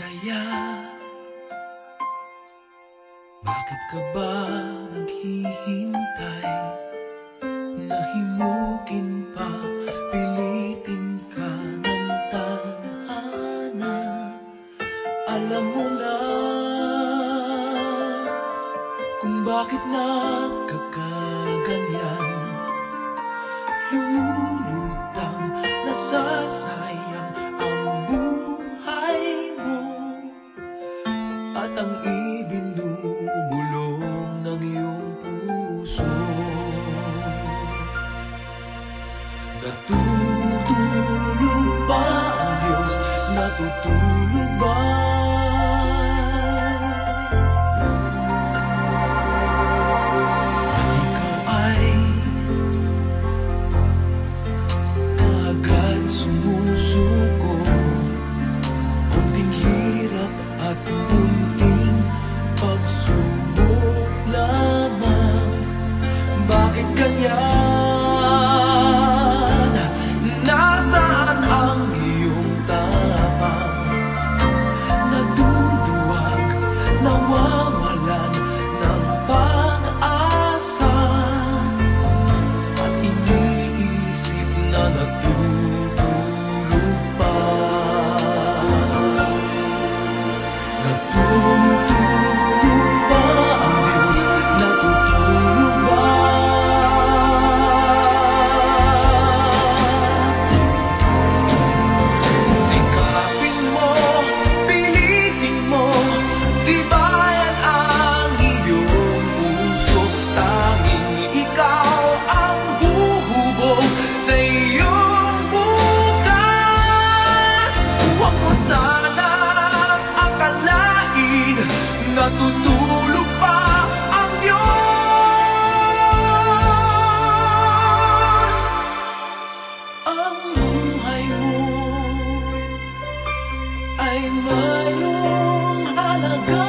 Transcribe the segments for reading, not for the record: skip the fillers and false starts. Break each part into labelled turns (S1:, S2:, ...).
S1: kaya? Bakit ka ba naghihintay? Nahimukin pa, pilitin ka ng tadhana. Alam mo na kung bakit nagkakaganyan. Lumulutang, nasasayang ang buhay mo at ang ibinubulong ng iyong puso. Natutulog ba ang Diyos? Natutulog ba? At ikaw ay agad sumusuko. Konting hirap at munting pagsubok lamang. Bakit ganyan? Nasaan ang iyong tapang? Naduduwag, nawawalan ng pag-asa, at iniisip na natutulog pa. Natutulog ba ang Diyos? Natutulog ba? Sikapin mo, pilitin mo, tibayan ang iyong puso. Tanging ikaw ang huhubog sa iyong bukas. Huwag mo sanang akalain natutulog pa ang Diyos. Ang buhay mo ay mayroong halaga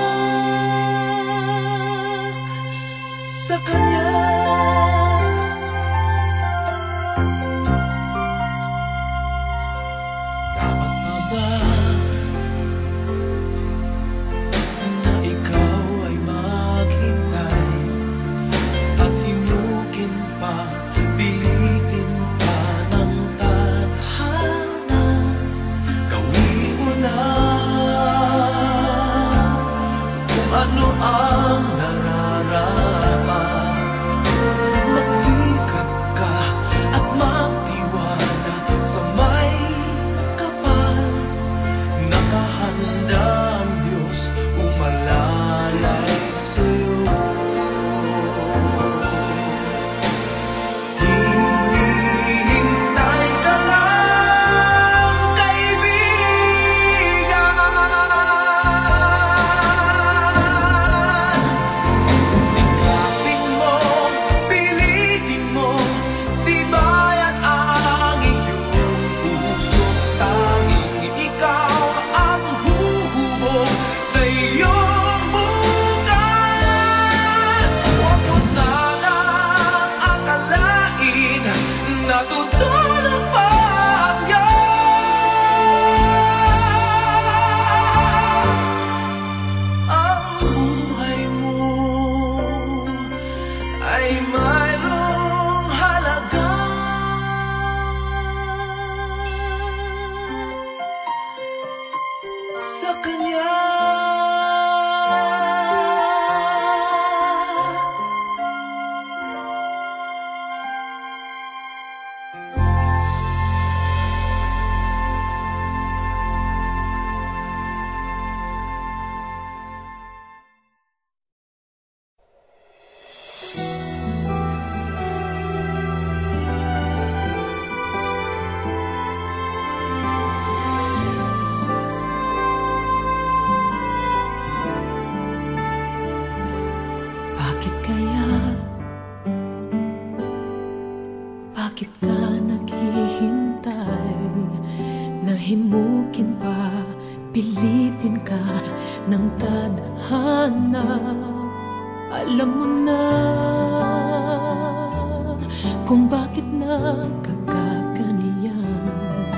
S1: sa Kanya. Dapat pa ba na ikaw ay maghintay at himukin pa, pilitin pa ng tadhana? Gawin mo na kung ano ang nararapat. Magsikap ka at magtiwala sa may kapal. Nakahanda ang Diyos umalalay sa'yo. Hinihintay ka lang, kaibigan. Sikapin mo, pilitin mo, tibayan ang iyong puso. Tanging ikaw ang huhubog sa iyong bukas. Huwag mo sanang akalain natutulog pa ang Diyos. Ang buhay mo ay mayroong halaga sa Kanya. Bakit kaya? Bakit ka naghihintay? Nahimukin pa, pilitin ka ng tadhana. Alam mo na kung bakit nagkakaganyan.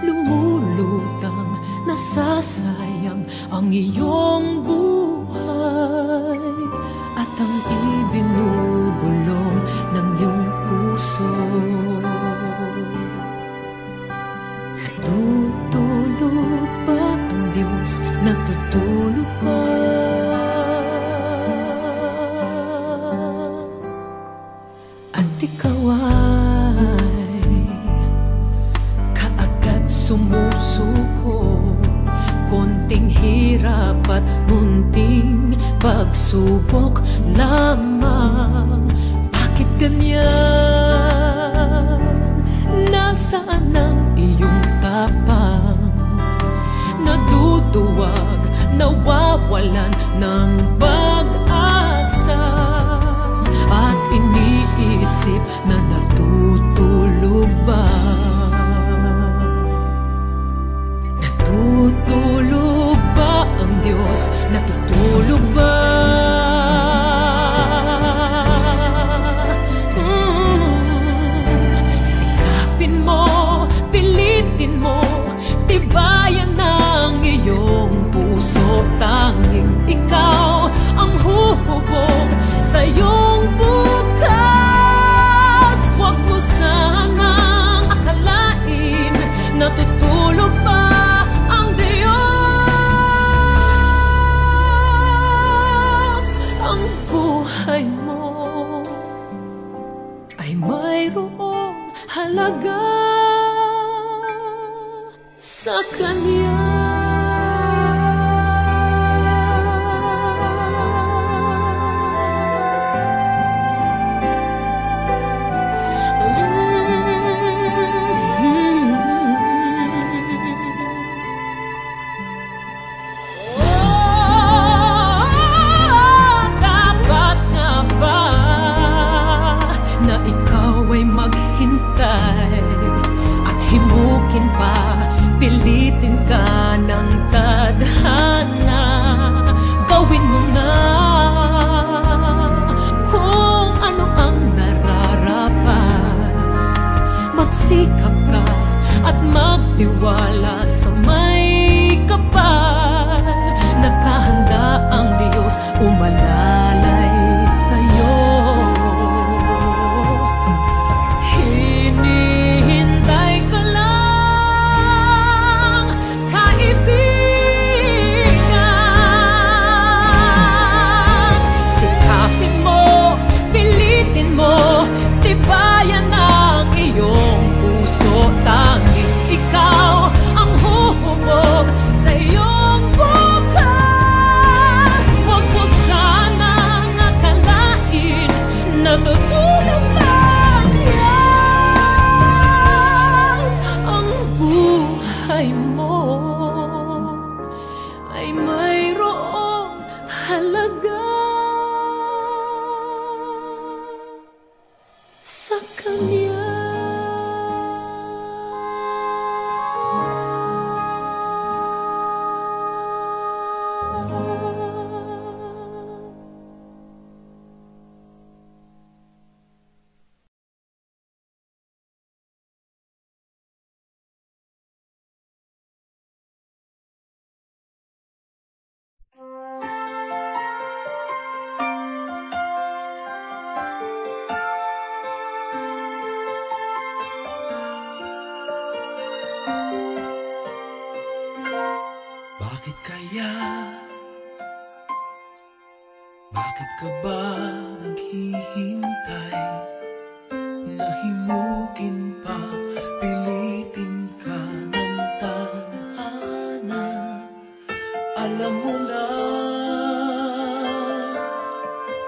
S1: Lumulutang, nasasayang nasasayang ang iyong buhay at ang ibinubulong ng iyong puso. Natutulog ba ang Diyos? Natutulog ba? At ikaw ay kaagad sumusuko, konting hirap at munting pagsubok lamang. Bakit ganyan? Nasaan ang iyong tapang? Naduduwag, nawawalan ng pag-asa, at iniisip na natutulog ba? Natutulog ba ang Diyos? Natutulog ba? Sikapin mo, pilitin mo, tibayan ng iyong puso. Tanging ikaw ang huhubog sa iyong bukas. Huwag mo sanang akalain natutulog ba ang Diyos. Ang buhay mo ay mayroong halaga sa Kanya. Dapat nga ba na ikaw ay maghintay at himukin pa, pilitin ka ng tadhana? Gawin mo na kung ano ang nararapat. Magsikap ka at magtiwala sa may kapal. Nakahanda ang Diyos umalalay sa'yo. Hinihintay ka lang, kaibigan. Sikapin mo, pilitin mo, tibayan ang iyong puso. Tanging ikaw ang huhubog sa iyong bukas. Huwag mo sanang akalain natutulog ba ang Diyos. Ang buhay mo ay mayroong halaga sa Kanya.
S2: Bakit kaya? Bakit ka ba naghihintay? Nahimukin pa, pilitin ka ng tadhana. Alam mo na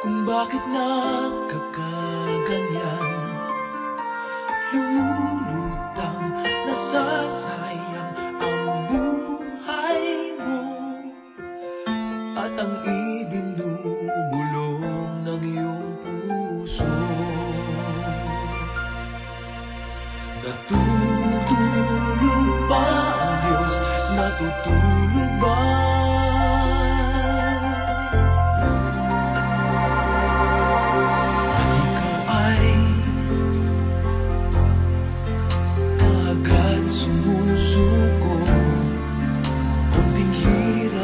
S2: kung bakit nagkakaganyan. Lumulutang, nasasayang ang buhay mo at ang ibinubulong ng iyong puso. Natutulog ba ang Diyos? Natutulog ba? At ikaw ay kaagad sumusuko, konting hirap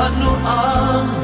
S2: Ano ang